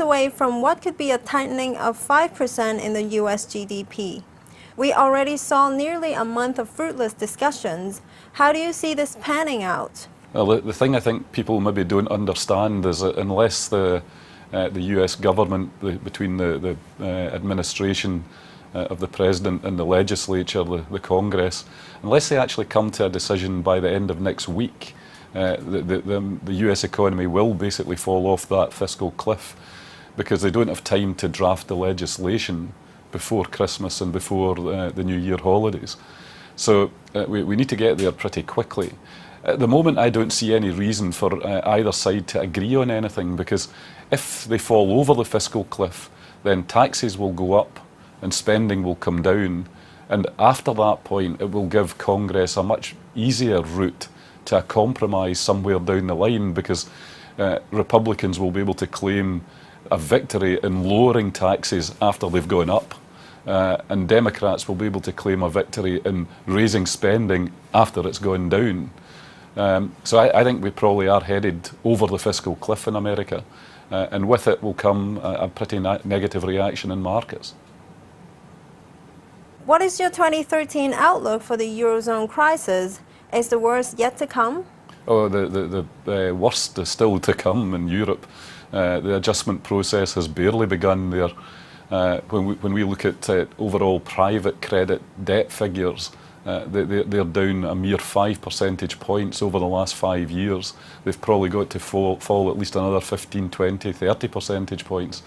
weeks away from what could be a tightening of 5% in the US GDP. We already saw nearly a month of fruitless discussions. How do you see this panning out? Well, the thing I think people maybe don't understand is that unless the US government, between the administration of the President and the legislature, the Congress, unless they actually come to a decision by the end of next week, the US economy will basically fall off that fiscal cliff because they don't have time to draft the legislation before Christmas and before the New Year holidays. So we need to get there pretty quickly. At the moment, I don't see any reason for either side to agree on anything, because if they fall over the fiscal cliff, then taxes will go up and spending will come down. And after that point, it will give Congress a much easier route to a compromise somewhere down the line, because Republicans will be able to claim a victory in lowering taxes after they've gone up. And Democrats will be able to claim a victory in raising spending after it's gone down. So I think we probably are headed over the fiscal cliff in America, and with it will come a pretty negative reaction in markets. What is your 2013 outlook for the Eurozone crisis? Is the worst yet to come? Oh, the worst is still to come in Europe. The adjustment process has barely begun there. When we look at overall private credit debt figures, they're down a mere 5 percentage points over the last 5 years. They've probably got to fall at least another 15, 20, 30 percentage points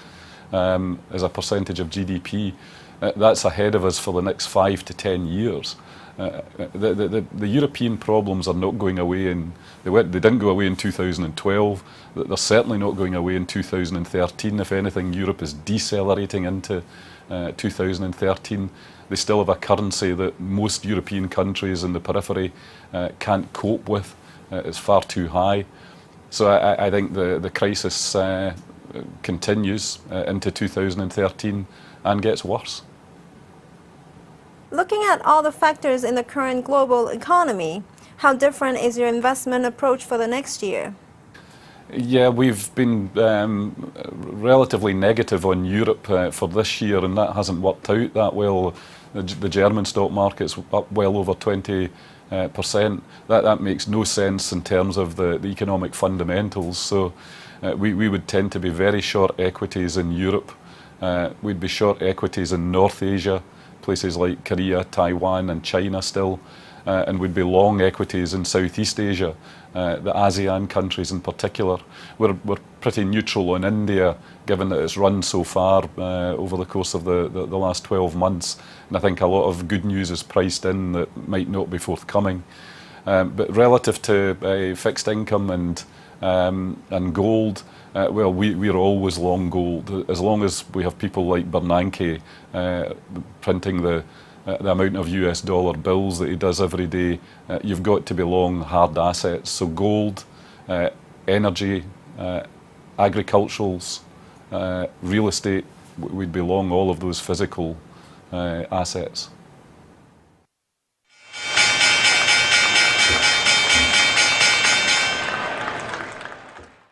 as a percentage of GDP. That's ahead of us for the next 5 to 10 years. The European problems are not going away, they didn't go away in 2012. They're certainly not going away in 2013. If anything, Europe is decelerating into 2013. They still have a currency that most European countries in the periphery can't cope with. It's far too high. So I think the crisis continues into 2013 and gets worse. Looking at all the factors in the current global economy, how different is your investment approach for the next year? Yeah, we've been relatively negative on Europe for this year, and that hasn't worked out that well. The German stock market's up well over 20%. That makes no sense in terms of the economic fundamentals. So we would tend to be very short equities in Europe. We'd be short equities in North Asia, places like Korea, Taiwan and China still, and we'd be long equities in Southeast Asia, the ASEAN countries in particular. We're pretty neutral on India, given that it's run so far over the course of the last 12 months, and I think a lot of good news is priced in that might not be forthcoming. But relative to fixed income and gold, well, we're always long gold. As long as we have people like Bernanke printing the amount of US dollar bills that he does every day, you've got to be long hard assets. So gold, energy, agriculturals, real estate, we'd be long all of those physical assets.